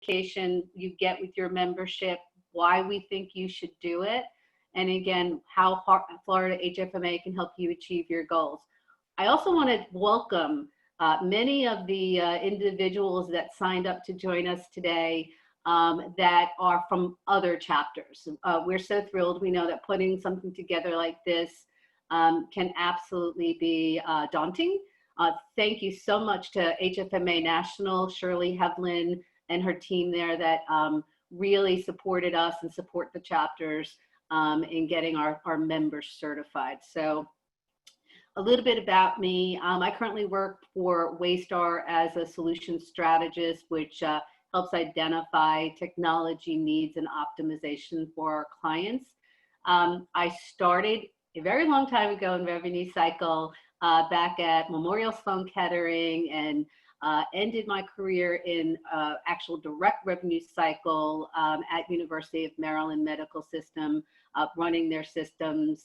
certification you get with your membership, why we think you should do it, and again, how Florida HFMA can help you achieve your goals. I also want to welcome many of the individuals that signed up to join us today that are from other chapters. We're so thrilled. We know that putting something together like this can absolutely be daunting. Thank you so much to HFMA National, Shirley Hevlin and her team there that really supported us and support the chapters in getting our members certified. So a little bit about me. I currently work for Waystar as a solution strategist, which helps identify technology needs and optimization for our clients. I started a very long time ago in revenue cycle back at Memorial Sloan Kettering, and ended my career in actual direct revenue cycle at University of Maryland Medical System, running their systems.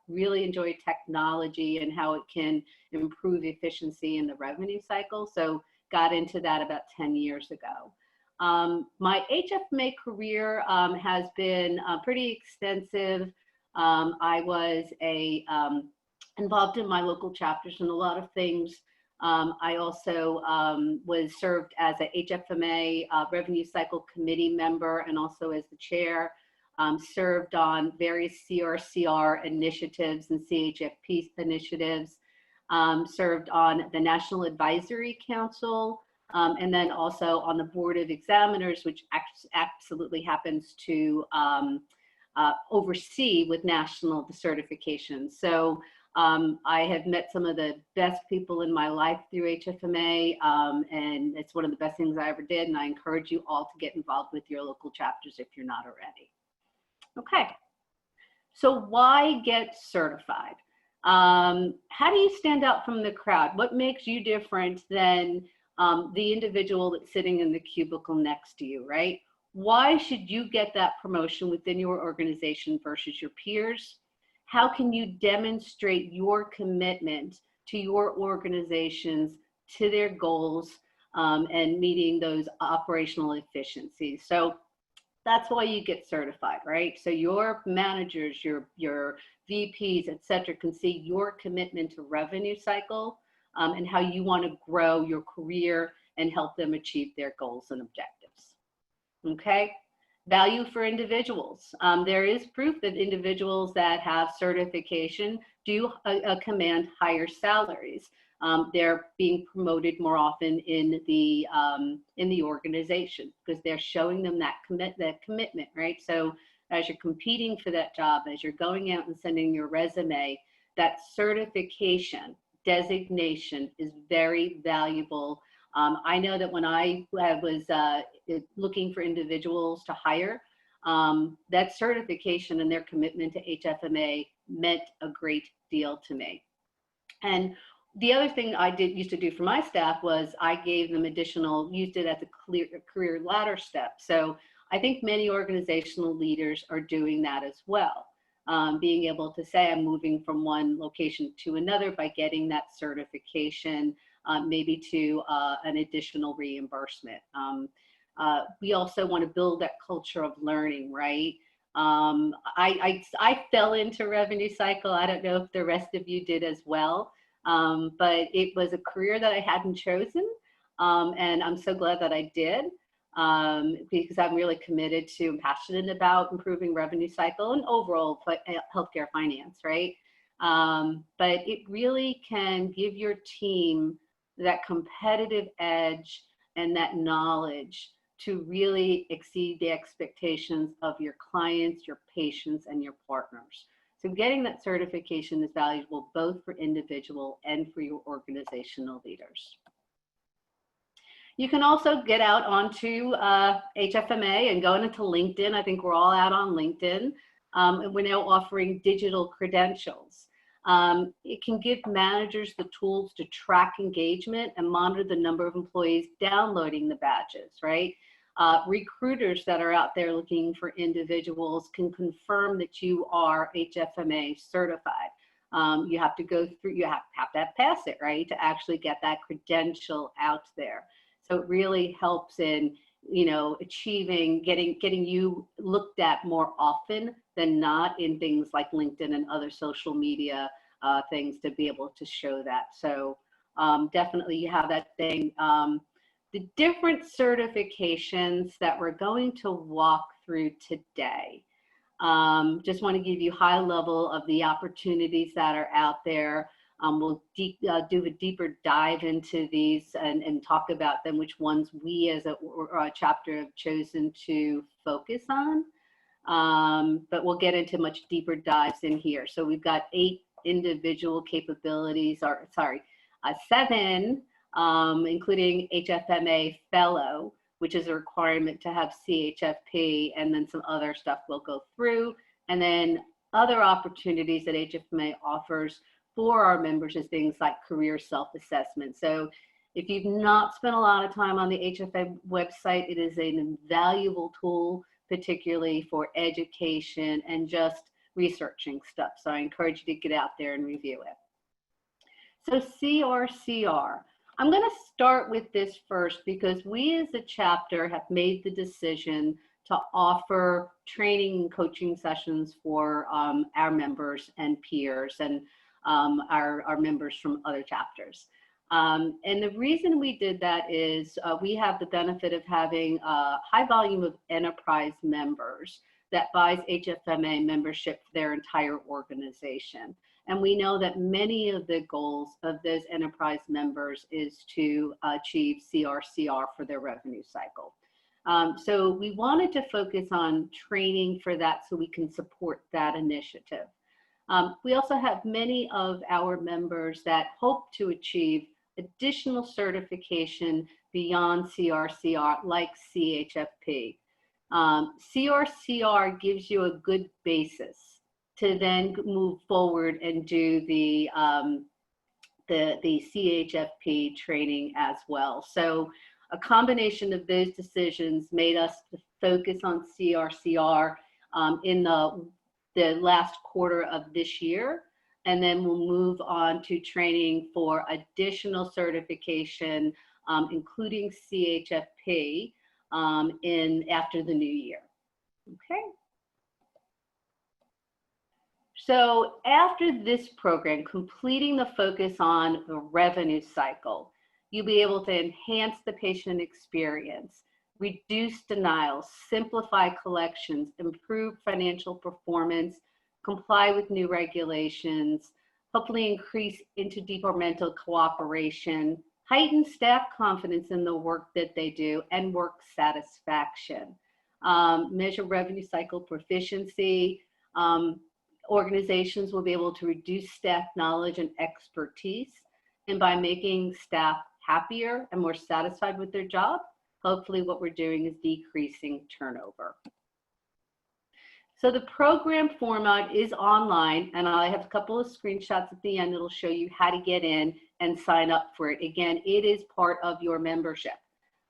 Really enjoy technology and how it can improve efficiency in the revenue cycle. So got into that about 10 years ago. My HFMA career has been pretty extensive. I was involved in my local chapters in a lot of things. I also was served as a HFMA revenue cycle committee member and also as the chair. Served on various CRSR initiatives and CHFP initiatives. Served on the National Advisory Council, and then also on the Board of Examiners, which absolutely happens to oversee with national certification. So I have met some of the best people in my life through HFMA, and it's one of the best things I ever did, and I encourage you all to get involved with your local chapters if you're not already. Okay, so why get certified? How do you stand out from the crowd? What makes you different than the individual that's sitting in the cubicle next to you, right? Why should you get that promotion within your organization versus your peers? How can you demonstrate your commitment to your organizations, to their goals, and meeting those operational efficiencies? So that's why you get certified, right? So your managers, your VPs, et cetera, can see your commitment to revenue cycle and how you want to grow your career and help them achieve their goals and objectives. Okay, value for individuals. There is proof that individuals that have certification do command higher salaries. They're being promoted more often in the organization because they're showing them that commitment, right? So as you're competing for that job, as you're going out and sending your resume, that certification designation is very valuable. I know that when I was looking for individuals to hire, that certification and their commitment to HFMA meant a great deal to me. And the other thing I used to do for my staff was I gave them used it as a career ladder step. So I think many organizational leaders are doing that as well. Being able to say I'm moving from one location to another by getting that certification, maybe to an additional reimbursement. We also want to build that culture of learning, right? I fell into revenue cycle. I don't know if the rest of you did as well. But it was a career that I hadn't chosen, and I'm so glad that I did, because I'm really committed to and passionate about improving revenue cycle and overall healthcare finance, right? But it really can give your team that competitive edge and that knowledge to really exceed the expectations of your clients, your patients, and your partners. So getting that certification is valuable both for individual and for your organizational leaders. You can also get out onto HFMA and go into LinkedIn. I think we're all out on LinkedIn. And we're now offering digital credentials. It can give managers the tools to track engagement and monitor the number of employees downloading the badges, right? Recruiters that are out there looking for individuals can confirm that you are HFMA certified. You have to go through, you have to pass it, right, to actually get that credential out there. So it really helps in achieving, getting you looked at more often than not in things like LinkedIn and other social media things to be able to show that. So definitely you have that thing. The different certifications that we're going to walk through today. Just want to give you high level of the opportunities that are out there. We'll do a deeper dive into these and talk about them, which ones we as a chapter have chosen to focus on. But we'll get into much deeper dives in here. So we've got 8 individual capabilities, or sorry, 7, including HFMA fellow, which is a requirement to have CHFP, and then some other stuff we'll go through. And then other opportunities that HFMA offers for our members is things like career self-assessment. So if you've not spent a lot of time on the HFMA website, it is an invaluable tool, particularly for education and just researching stuff. So I encourage you to get out there and review it. So CRCR. I'm going to start with this first because we as a chapter have made the decision to offer training and coaching sessions for our members and peers and our members from other chapters. And the reason we did that is we have the benefit of having a high volume of enterprise members that buys HFMA membership for their entire organization. And we know that many of the goals of those enterprise members is to achieve CRCR for their revenue cycle. So we wanted to focus on training for that so we can support that initiative. We also have many of our members that hope to achieve additional certification beyond CRCR, like CHFP. CRCR gives you a good basis to then move forward and do the CHFP training as well. So a combination of those decisions made us focus on CRCR in the last quarter of this year, and then we'll move on to training for additional certification, including CHFP after the new year. Okay. So after this program, completing the focus on the revenue cycle, you'll be able to enhance the patient experience, reduce denials, simplify collections, improve financial performance, comply with new regulations, hopefully increase interdepartmental cooperation, heighten staff confidence in the work that they do, and work satisfaction. Measure revenue cycle proficiency. Organizations will be able to reduce staff knowledge and expertise, and by making staff happier and more satisfied with their job, hopefully what we're doing is decreasing turnover. So the program format is online, and I have a couple of screenshots at the end that'll show you how to get in and sign up for it. Again, it is part of your membership.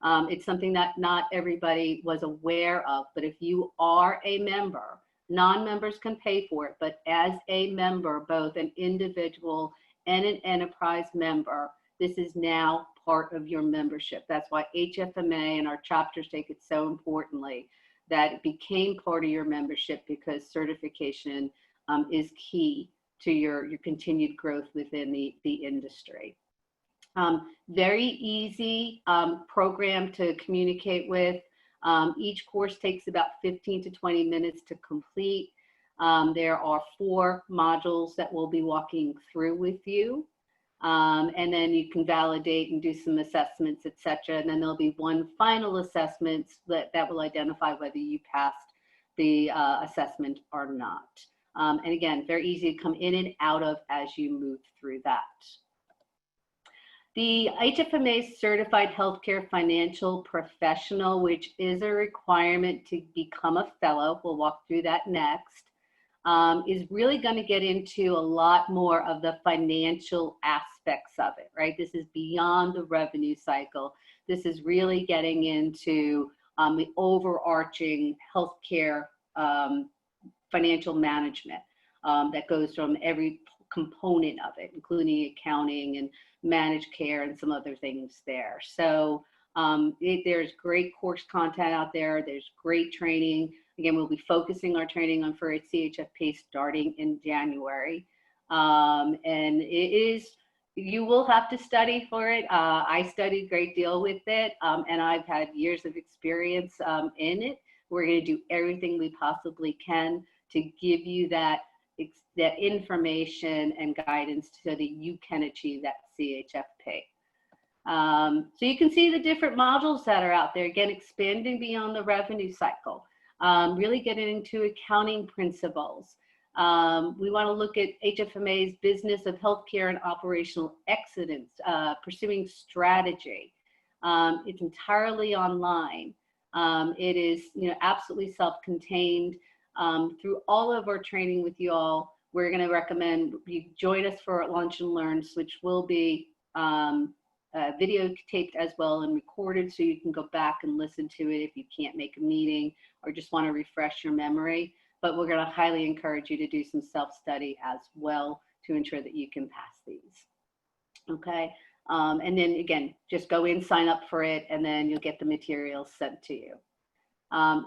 It's something that not everybody was aware of, but if you are a member, non-members can pay for it, but as a member, both an individual and an enterprise member, this is now part of your membership. That's why HFMA and our chapters take it so importantly that it became part of your membership, because certification is key to your continued growth within the industry. Very easy program to communicate with. Each course takes about 15 to 20 minutes to complete. There are 4 modules that we'll be walking through with you. And then you can validate and do some assessments, etc. And then there'll be one final assessment that will identify whether you passed the assessment or not. And again, very easy to come in and out of as you move through that. The HFMA Certified Healthcare Financial Professional, which is a requirement to become a fellow, we'll walk through that next, is really going to get into a lot more of the financial aspects of it, right? This is beyond the revenue cycle. This is really getting into the overarching healthcare financial management that goes from every component of it, including accounting and managed care and some other things there. So There's great course content out there. There's great training. Again, we'll be focusing our training on for CHFP starting in January. And it is, you will have to study for it. I studied a great deal with it, and I've had years of experience in it. We're going to do everything we possibly can to give you that information and guidance so that you can achieve that CHFP. So you can see the different modules that are out there, again, expanding beyond the revenue cycle, really getting into accounting principles. We want to look at HFMA's business of healthcare and operational excellence, pursuing strategy. It's entirely online. It is, absolutely self-contained. Through all of our training with you all, we're going to recommend you join us for Lunch and Learns, which will be videotaped as well and recorded, so you can go back and listen to it if you can't make a meeting or just want to refresh your memory. But we're going to highly encourage you to do some self-study as well to ensure that you can pass these. Okay, and then again, just go in, sign up for it, and then you'll get the materials sent to you.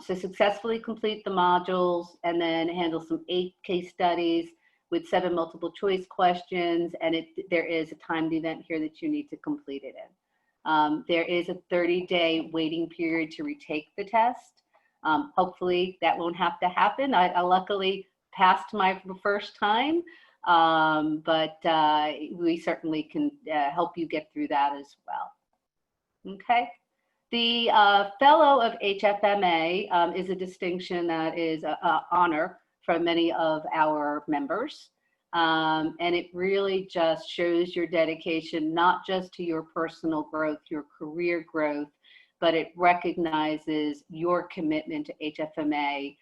So successfully complete the modules and then handle some 8 case studies with 7 multiple choice questions, and there is a timed event here that you need to complete it in. There is a 30-day waiting period to retake the test. Hopefully that won't have to happen. I luckily passed my first time, but we certainly can help you get through that as well. Okay. The Fellow of HFMA is a distinction that is an honor from many of our members. And it really just shows your dedication, not just to your personal growth, your career growth, but it recognizes your commitment to HFMA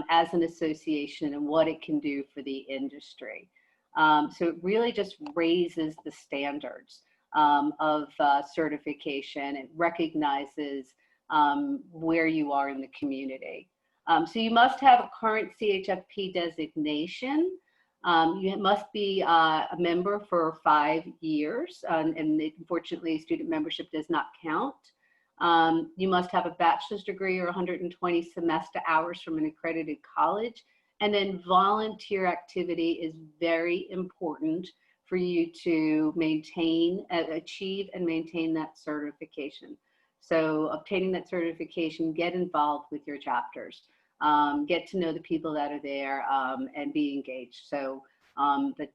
as an association and what it can do for the industry. So it really just raises the standards of certification. It recognizes where you are in the community. So you must have a current CHFP designation. You must be a member for 5 years, and unfortunately, student membership does not count. You must have a bachelor's degree or 120 semester hours from an accredited college. And then volunteer activity is very important for you to maintain, achieve and maintain that certification. So obtaining that certification, get involved with your chapters, get to know the people that are there, and be engaged. So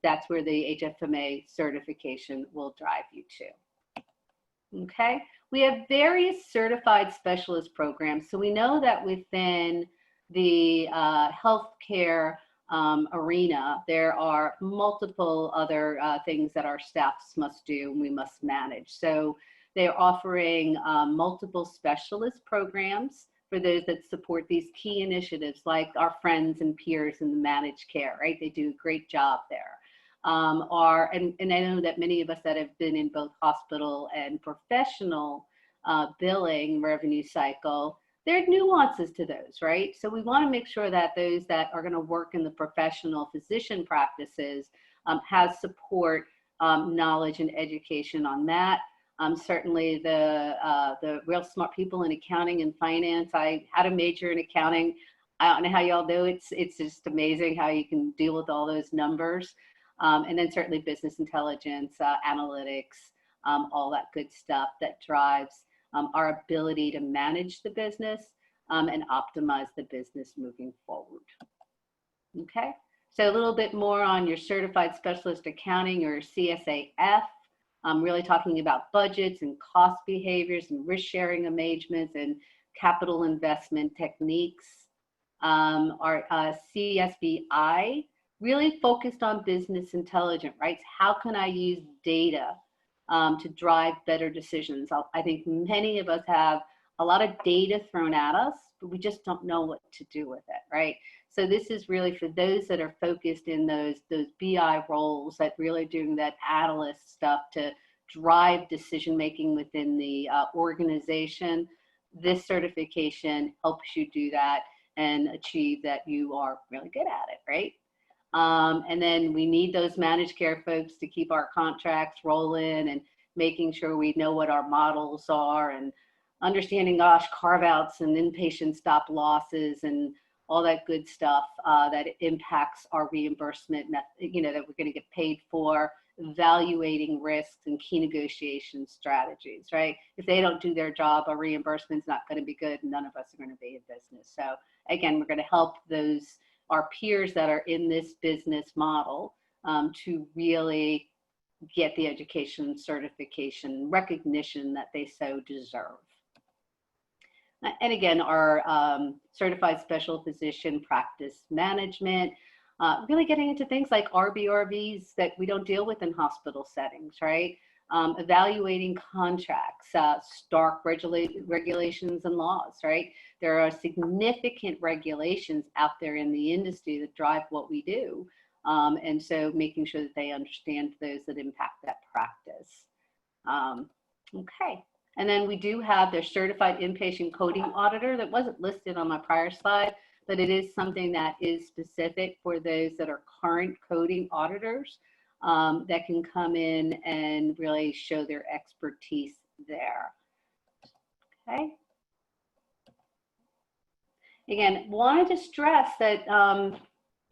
that's where the HFMA certification will drive you to. Okay, we have various certified specialist programs. So we know that within the healthcare arena, there are multiple other things that our staffs must do and we must manage. So they're offering multiple specialist programs for those that support these key initiatives, like our friends and peers in the managed care, right? They do a great job there. And I know that many of us that have been in both hospital and professional billing revenue cycle, there are nuances to those, right? So we want to make sure that those that are going to work in the professional physician practices have support, knowledge, and education on that. Certainly the real smart people in accounting and finance. I had a major in accounting. I don't know how y'all do it. It's just amazing how you can deal with all those numbers. And then certainly business intelligence, analytics, all that good stuff that drives our ability to manage the business and optimize the business moving forward. Okay, so a little bit more on your Certified Specialist Accounting or CSAF. Really talking about budgets and cost behaviors and risk sharing arrangements and capital investment techniques. Our CSBI really focused on business intelligence, right? How can I use data to drive better decisions? I think many of us have a lot of data thrown at us, but we just don't know what to do with it, right? So this is really for those that are focused in those BI roles that really doing that analyst stuff to drive decision-making within the organization. This certification helps you do that and achieve that you are really good at it, right? And then we need those managed care folks to keep our contracts rolling and making sure we know what our models are and understanding, gosh, carve-outs and inpatient stop losses and all that good stuff that impacts our reimbursement, you know, that we're going to get paid for, evaluating risks and key negotiation strategies, right? If they don't do their job, our reimbursement's not going to be good, and none of us are going to be in business. So again, we're going to help our peers that are in this business model to really get the education, certification, recognition that they so deserve. And again, our certified special physician practice management, really getting into things like RBRVs that we don't deal with in hospital settings, right? Evaluating contracts, stark regulations and laws, right? There are significant regulations out there in the industry that drive what we do. And so making sure that they understand those that impact that practice. Okay. And then we do have their certified inpatient coding auditor that wasn't listed on my prior slide, but it is something that is specific for those that are current coding auditors that can come in and really show their expertise there. Okay. Again, wanted to stress that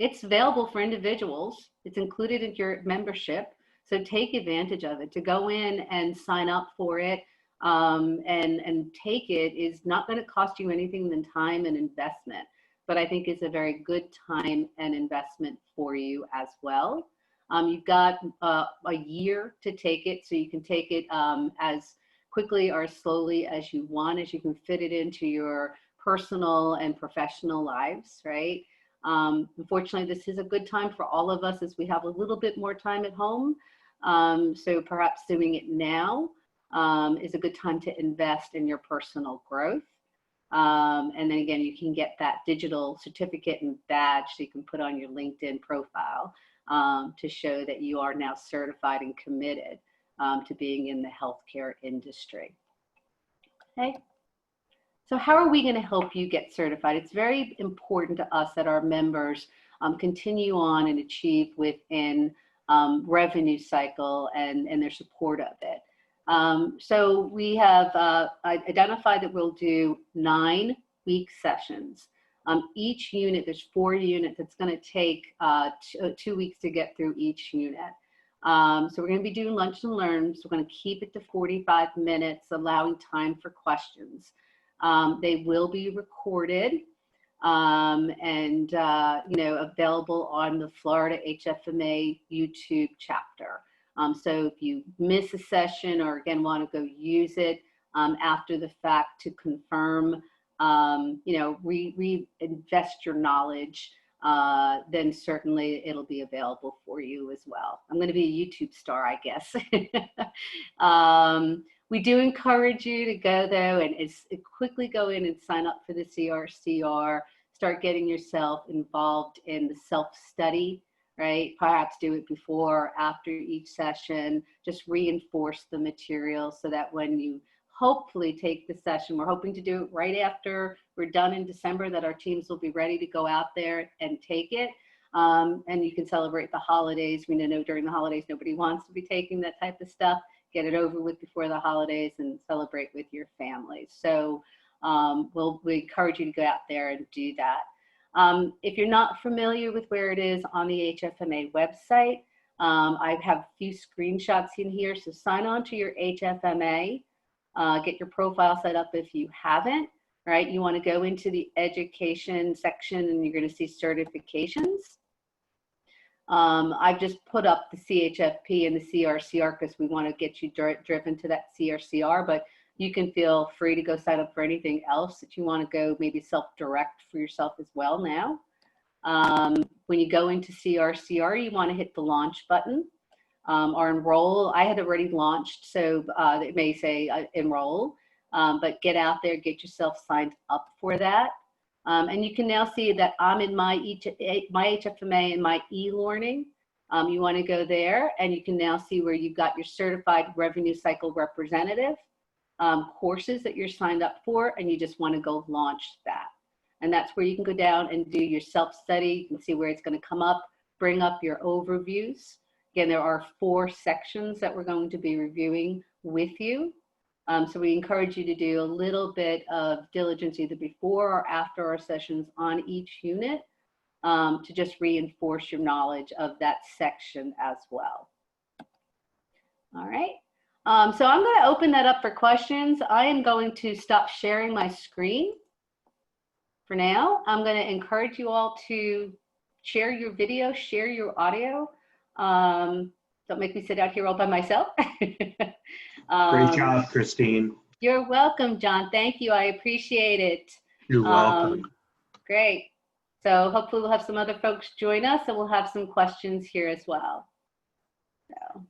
it's available for individuals. It's included in your membership. So take advantage of it. To go in and sign up for it and take it is not going to cost you anything than time and investment, but I think it's a very good time and investment for you as well. You've got a year to take it, so you can take it as quickly or slowly as you want, as you can fit it into your personal and professional lives, right? Unfortunately, this is a good time for all of us as we have a little bit more time at home. So perhaps doing it now is a good time to invest in your personal growth. And then again, you can get that digital certificate and badge so you can put on your LinkedIn profile to show that you are now certified and committed to being in the healthcare industry. Okay. So how are we going to help you get certified? It's very important to us that our members continue on and achieve within revenue cycle and their support of it. So we have identified that we'll do 9-week sessions. Each unit, there's 4 units. It's going to take 2 weeks to get through each unit. So we're going to be doing lunch and learns. We're going to keep it to 45 minutes, allowing time for questions. They will be recorded and you know, available on the Florida HFMA YouTube chapter. So if you miss a session or again want to go use it after the fact to confirm, you know, reinvest your knowledge, then certainly it'll be available for you as well. I'm going to be a YouTube star, I guess. We do encourage you to go though and quickly go in and sign up for the CRSR, start getting yourself involved in the self-study, right? Perhaps do it before or after each session, just reinforce the material so that when you hopefully take the session, we're hoping to do it right after we're done in December, that our teams will be ready to go out there and take it. And you can celebrate the holidays. We know during the holidays, nobody wants to be taking that type of stuff. Get it over with before the holidays and celebrate with your families. So we encourage you to go out there and do that. If you're not familiar with where it is on the HFMA website, I have a few screenshots in here. So sign on to your HFMA, get your profile set up if you haven't, right? You want to go into the education section and you're going to see certifications. I've just put up the CHFP and the CRCR because we want to get you driven to that CRCR, but you can feel free to go sign up for anything else that you want to go maybe self-direct for yourself as well now. When you go into CRCR, you want to hit the launch button or enroll. I had already launched, so it may say enroll, but get out there, get yourself signed up for that. And you can now see that I'm in my HFMA and my e-learning. You want to go there and you can now see where you've got your certified revenue cycle representative courses that you're signed up for, and you just want to go launch that. And that's where you can go down and do your self-study. You can see where it's going to come up, bring up your overviews. Again, there are 4 sections that we're going to be reviewing with you. So we encourage you to do a little bit of diligence either before or after our sessions on each unit to just reinforce your knowledge of that section as well. All right. So I'm going to open that up for questions. I am going to stop sharing my screen for now. I'm going to encourage you all to share your video, share your audio. Don't make me sit out here all by myself. Great job, Christine. You're welcome, John. Thank you. I appreciate it. You're welcome. Great. So hopefully we'll have some other folks join us and we'll have some questions here as well. So.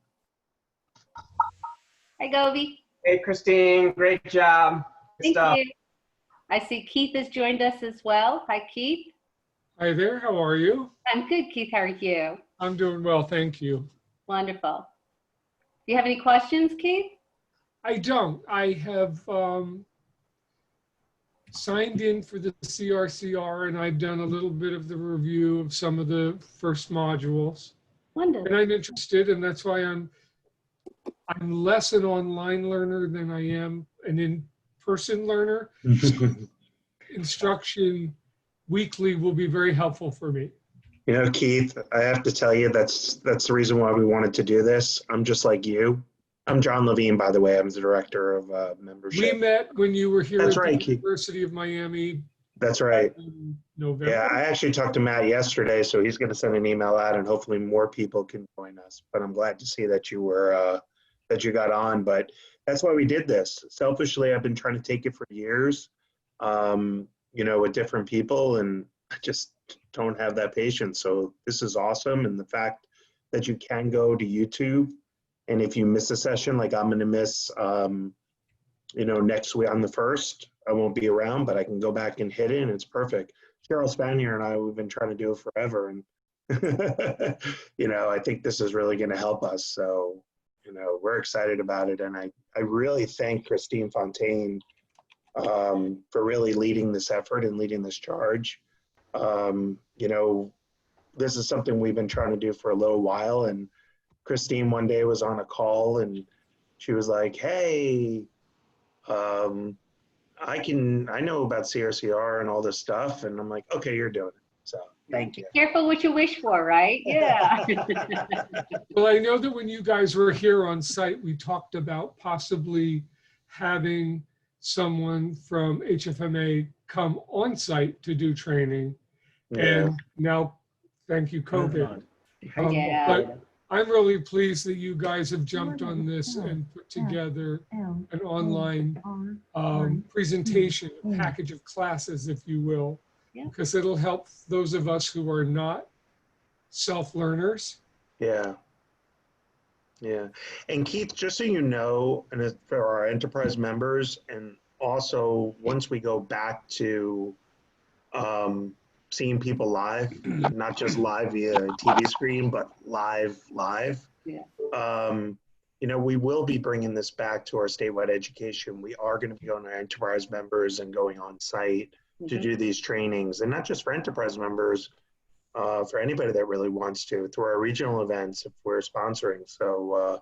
Hi, Govi. Hey, Christine. Great job. Thank you. I see Keith has joined us as well. Hi, Keith. Hi there. How are you? I'm good, Keith. How are you? I'm doing well. Thank you. Wonderful. Do you have any questions, Keith? I don't. I have signed in for the CRCR and I've done a little bit of the review of some of the first modules. Wonderful. And I'm interested, and that's why I'm less an online learner than I am an in-person learner. Instruction weekly will be very helpful for me. You know, Keith, I have to tell you, that's the reason why we wanted to do this. I'm just like you. I'm John Levine, by the way. I'm the director of membership. We met when you were here That's at right, the Keith. University of Miami. That's right. In November. Yeah, I actually talked to Matt yesterday, so he's going to send an email out, and hopefully more people can join us. But I'm glad to see that you were that you got on. But that's why we did this. Selfishly, I've been trying to take it for years, you know, with different people, and I just don't have that patience. So this is awesome, and the fact that you can go to YouTube, and if you miss a session, like I'm going to miss, you know, next week on the 1st, I won't be around, but I can go back and hit it, and it's perfect. Cheryl Spanier and I, we've been trying to do it forever, and you know, I think this is really going to help us. So, you know, we're excited about it, and I really thank Christine Fontaine for really leading this effort and leading this charge. You know, this is something we've been trying to do for a little while, and Christine one day was on a call and she was like, hey, I know about CRCR and all this stuff. And I'm like, okay, you're doing it. So thank you. Careful what you wish for, right? Yeah. Well, I know that when you guys were here on site, we talked about possibly having someone from HFMA come on site to do training. Yeah. And now, thank you, COVID. Yeah. But I'm really pleased that you guys have jumped on this and put together an online presentation, a package of classes, if you will, because it'll help those of us who are not self-learners. Yeah. Yeah. And Keith, just so you know, and for our enterprise members, and also once we go back to seeing people live, not just live via TV screen, but live. Yeah. You know, we will be bringing this back to our statewide education. We are going to be going to enterprise members and going on site to do these trainings, and not just for enterprise members, for anybody that really wants to, through our regional events if we're sponsoring. So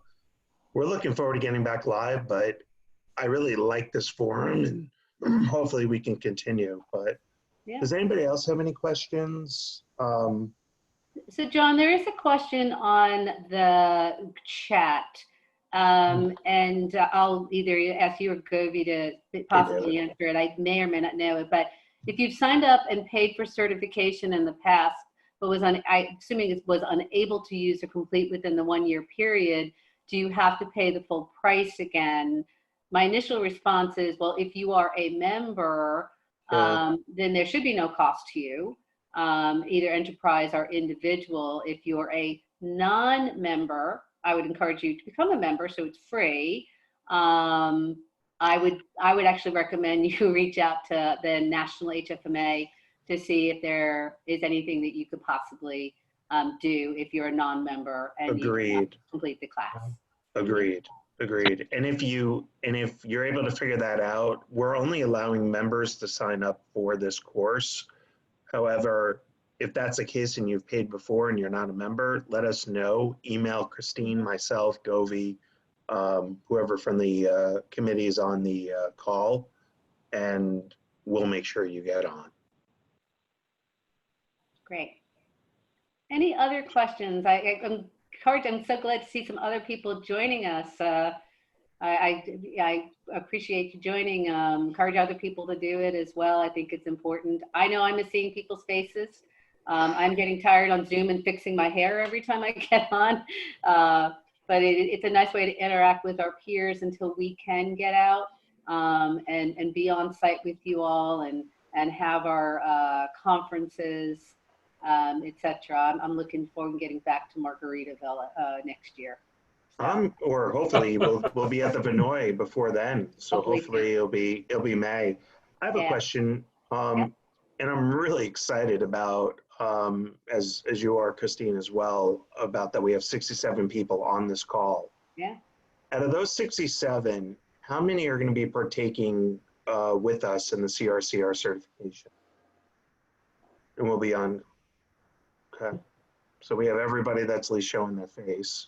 we're looking forward to getting back live, but I really like this forum, and hopefully we can continue. But does anybody else have any questions? So John, there is a question on the chat, and I'll either ask you or Govi to possibly answer it. I may or may not know it, but if you've signed up and paid for certification in the past, but I'm assuming it was unable to use or complete within the 1-year period, do you have to pay the full price again? My initial response is, well, if you are a member, then there should be no cost to you, either enterprise or individual. If you're a non-member, I would encourage you to become a member, so it's free. I would actually recommend you reach out to the National HFMA to see if there is anything that you could possibly do if you're a non-member and you complete the class. Agreed. And if you're able to figure that out, we're only allowing members to sign up for this course. However, if that's the case and you've paid before and you're not a member, let us know. Email Christine, myself, Govi, whoever from the committee is on the call, and we'll make sure you get on. Great. Any other questions? I'm so glad to see some other people joining us. I appreciate you joining. Encourage other people to do it as well. I think it's important. I know I'm seeing people's faces. I'm getting tired on Zoom and fixing my hair every time I get on. But it's a nice way to interact with our peers until we can get out and be on site with you all and have our conferences, etc. I'm looking forward to getting back to Margaritaville next year. So. Or hopefully we'll be at the Vinoy before then. So hopefully it'll be May. I have a question, and I'm really excited about, as you are, Christine, as well, about that we have 67 people on this call. Yeah. Out of those 67, how many are going to be partaking with us in the CRCR certification? And we'll be on. Okay. So we have everybody that's at least showing their face.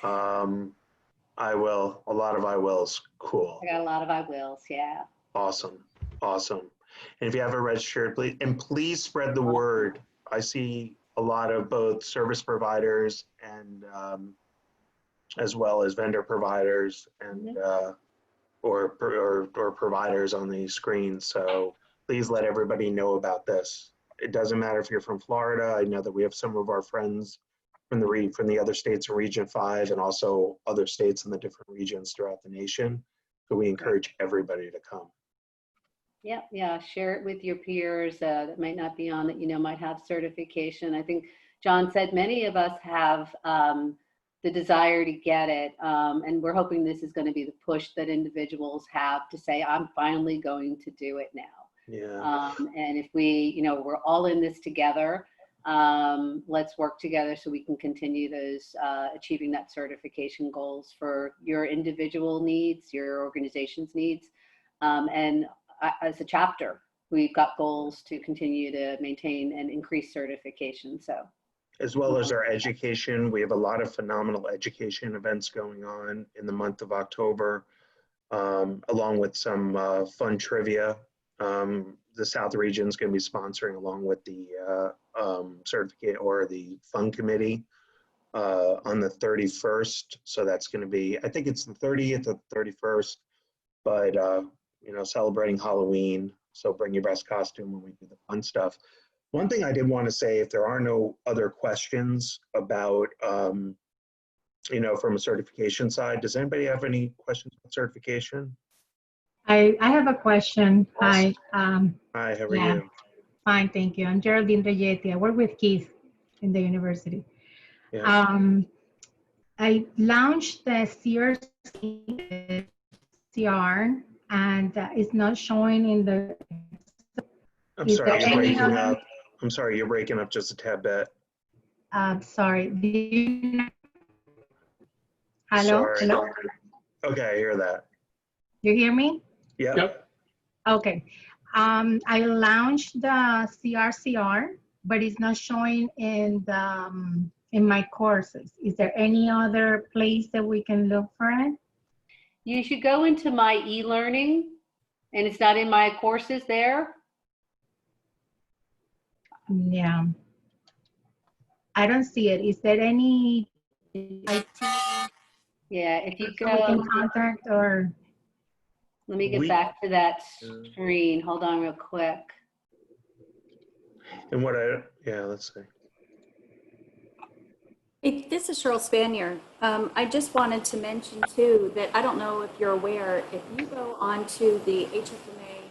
I will, a lot of I wills. Cool. I got a lot of I wills, yeah. Awesome. Awesome. And if you haven't registered, please spread the word. I see a lot of both service providers and as well as vendor providers and or providers on the screen. So please let everybody know about this. It doesn't matter if you're from Florida. I know that we have some of our friends from the other states in Region 5 and also other states in the different regions throughout the nation. So we encourage everybody to come. Yeah, share it with your peers that might not be on, that you know might have certification. I think John said many of us have the desire to get it, and we're hoping this is going to be the push that individuals have to say, I'm finally going to do it now. Yeah. And if we, we're all in this together, let's work together so we can continue those achieving that certification goals for your individual needs, your organization's needs, and as a chapter, we've got goals to continue to maintain and increase certification. So, as well as our education, we have a lot of phenomenal education events going on in the month of October, along with some fun trivia. The South region is going to be sponsoring along with the certificate or the fund committee on the 31st. So that's going to be, I think it's the 30th or the 31st, but celebrating Halloween. So bring your best costume when we do the fun stuff. One thing I did want to say, if there are no other questions about, from a certification side, does anybody have any questions about certification? I have a question. Awesome. Hi. Hi, how are you? Fine, thank you. I'm Geraldine Reyetti. I work with Keith in the university. Yeah. I launched the CRSR and it's not showing in the. I'm sorry, you're breaking up. I'm sorry, you're breaking up just a tad bit. Sorry. Hello? Sorry. Hello? Okay, I hear that. You hear me? Yep. Okay. I launched the CRCR, but it's not showing in the in my courses. Is there any other place that we can look for it? you should go into my e-learning, and it's not in my courses there. Yeah. I don't see it. Is there any IT Yeah, if you we can go, contact or? let me get back to that screen. Hold on real quick. And let's see. Hey, this is Cheryl Spanier. I just wanted to mention too that I don't know if you're aware, if you go onto the HFMA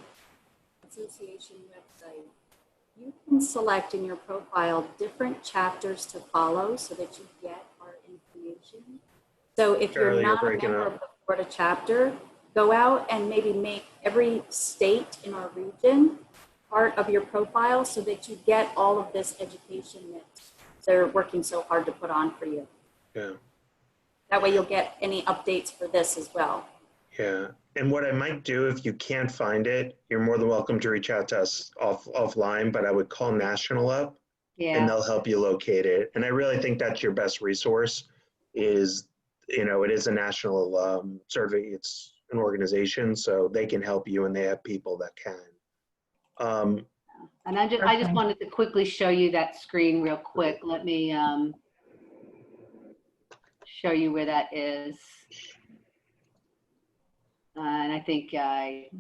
Association website, you can select in your profile different chapters to follow so that you get our information. So if you're not a member of the Florida chapter, go out and maybe make every state in our region part of your profile so that you get all of this education that they're working so hard to put on for you. Yeah. That way you'll get any updates for this as well. Yeah. And what I might do, if you can't find it, you're more than welcome to reach out to us offline, but I would call National up and they'll help you locate it. And I really think that's your best resource is you know, it is a national survey. It's an organization, so they can help you, and they have people that can. And I just wanted to quickly show you that screen real quick. Let me show you where that is. And I think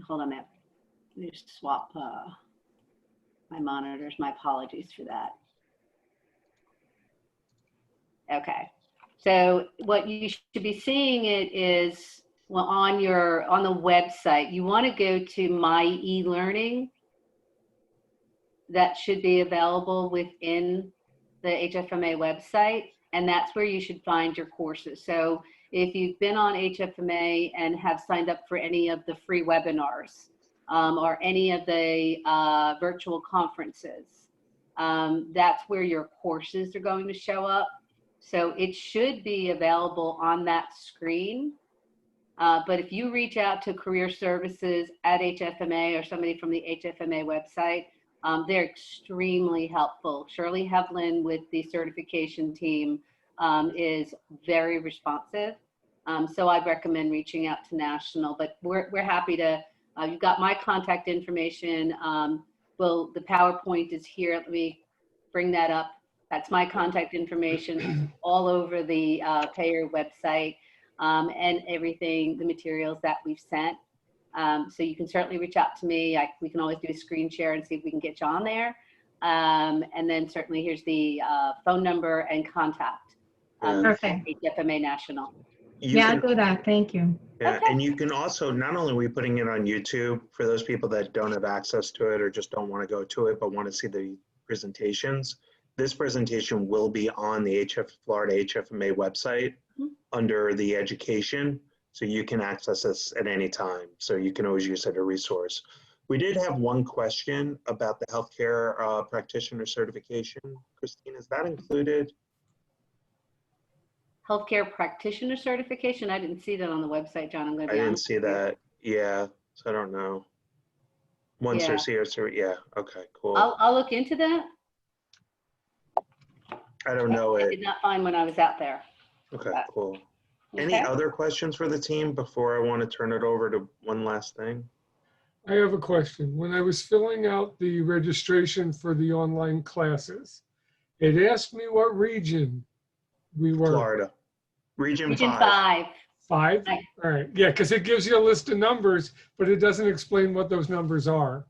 hold on a minute. Let me just swap my monitors. My apologies for that. Okay. So what you should be seeing it is, well, on the website, you want to go to My e-learning. That should be available within the HFMA website, and that's where you should find your courses. So if you've been on HFMA and have signed up for any of the free webinars or any of the virtual conferences, that's where your courses are going to show up. So it should be available on that screen. But if you reach out to Career Services at HFMA or somebody from the HFMA website, they're extremely helpful. Shirley Hevlin with the certification team is very responsive. So I'd recommend reaching out to National, but we're happy to, you've got my contact information. Well, the PowerPoint is here. Let me bring that up. That's my contact information all over the payer website and everything, the materials that we've sent. So you can certainly reach out to me. We can always do a screen share and see if we can get you on there. And then certainly here's the phone number and contact. Perfect. HFMA National. I'll do that. Thank you. Yeah, Okay. and you can also, not only are we putting it on YouTube for those people that don't have access to it or just don't want to go to it, but want to see the presentations, this presentation will be on the Florida HFMA website under the education. So you can access this at any time. So you can always use it as a resource. We did have one question about the healthcare practitioner certification. Christine, is that included? Healthcare practitioner certification. I didn't see that on the website, John. I'm going to I be didn't honest see with you. that. Yeah, so I don't know. Once Yeah. there's CRSR, yeah, okay, cool. I'll look into that. I don't know I it. did not find when I was out there. Okay, cool. Any Okay. other questions for the team before I want to turn it over to one last thing? I have a question. When I was filling out the registration for the online classes, it asked me what region we were. Florida. Region 5. 5. 5? Right. All right. Yeah, because it gives you a list of numbers, but it doesn't explain what those numbers are.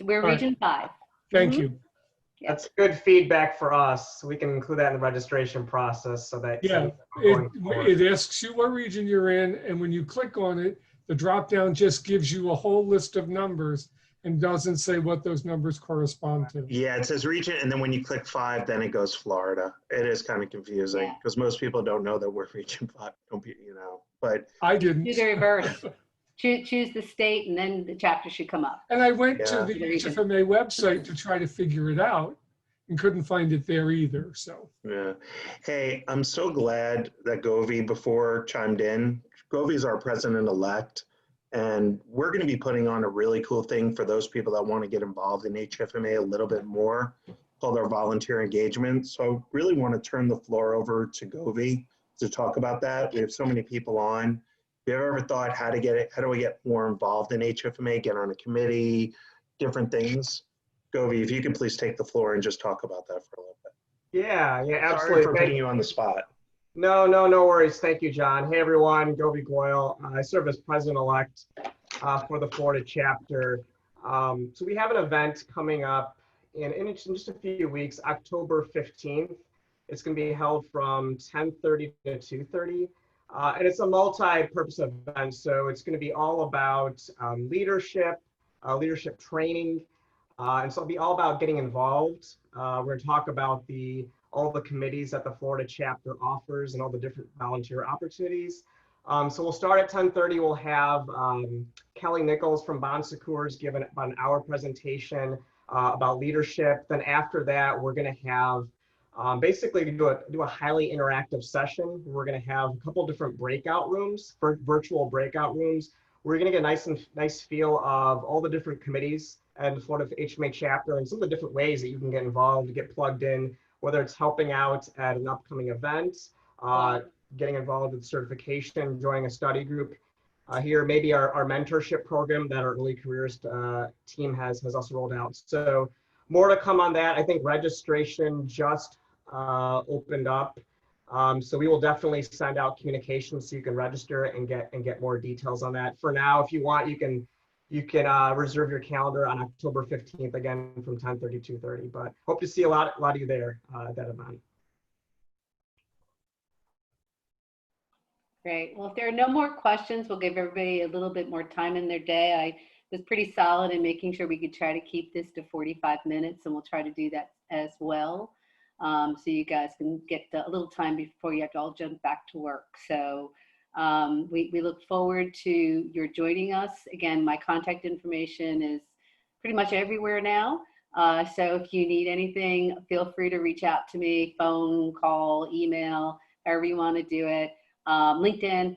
We're All right. region 5. Thank Mhm. you. Yeah. That's good feedback for us. We can include that in the registration process so that Yeah, going forward. it asks you what region you're in, and when you click on it, the drop down just gives you a whole list of numbers and doesn't say what those numbers correspond to. Yeah, it says region, and then when you click 5, then it goes Florida. It is kind of confusing Yeah. because most people don't know that we're region 5. Don't be, you know, but I didn't. Do the reverse. choose the state, and then the chapter should come up. And I went Yeah. to the HFMA website to try to figure it out and couldn't find it there either. So yeah. Hey, I'm so glad that Govi before chimed in. Govi is our president-elect, and we're going to be putting on a really cool thing for those people that want to get involved in HFMA a little bit more, called our volunteer engagement. So I really want to turn the floor over to Govi to talk about that. We have so many people on. If you've ever thought how do we get more involved in HFMA, get on a committee, different things? Govi, if you could please take the floor and just talk about that for a little bit. Yeah, absolutely. Sorry for putting you on the spot. No worries. Thank you, John. Hey, everyone. Govi Goyle. I serve as president-elect for the Florida chapter. So we have an event coming up in just a few weeks, October 15th. It's going to be held from 10:30 to 2:30. And it's a multi-purpose event. So it's going to be all about leadership training. And so it'll be all about getting involved. We're going to talk about all the committees that the Florida chapter offers and all the different volunteer opportunities. So we'll start at 10:30. We'll have Kelly Nichols from Bon Secours give about an hour presentation about leadership. Then after that, we're going to have basically do a highly interactive session. We're going to have a couple different breakout rooms, virtual breakout rooms. We're going to get a nice feel of all the different committees and the Florida HMA chapter and some of the different ways that you can get involved, get plugged in, whether it's helping out at an upcoming event, getting involved with certification, joining a study group here, maybe our mentorship program that our early careers team has also rolled out. So more to come on that. I think registration just opened up. So we will definitely send out communications so you can register and get more details on that. For now, if you want, you can reserve your calendar on October 15th, again from 10:30 to 2:30. But hope to see a lot of you there at that event. Great. Well, if there are no more questions, we'll give everybody a little bit more time in their day. I was pretty solid in making sure we could try to keep this to 45 minutes, and we'll try to do that as well. So you guys can get a little time before you have to all jump back to work. So we look forward to your joining us. Again, my contact information is pretty much everywhere now. So if you need anything, feel free to reach out to me, phone, call, email, however you want to do it. LinkedIn,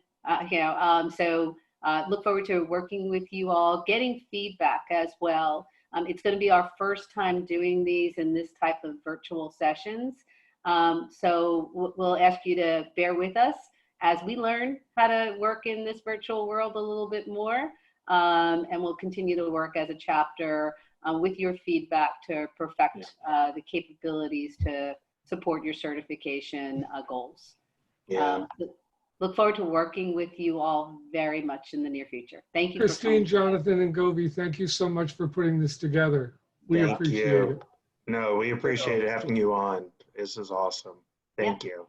so look forward to working with you all, getting feedback as well. It's going to be our first time doing these in this type of virtual sessions. So we'll ask you to bear with us as we learn how to work in this virtual world a little bit more. And we'll continue to work as a chapter with your feedback to perfect the capabilities to support your certification goals. Yeah. Look forward to working with you all very much in the near future. Thank you. Christine, Jonathan, and Govi, thank you so much for putting this together. We Thank appreciate you. it. No, we appreciate having you on. This is awesome. Thank you.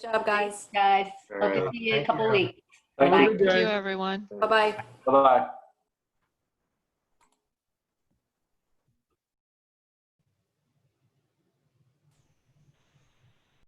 Good job, guys. Guys, All hope to right. see you in a Thank couple you. weeks. Have a Bye-bye. good day. Thank you, everyone. Bye-bye. Bye-bye.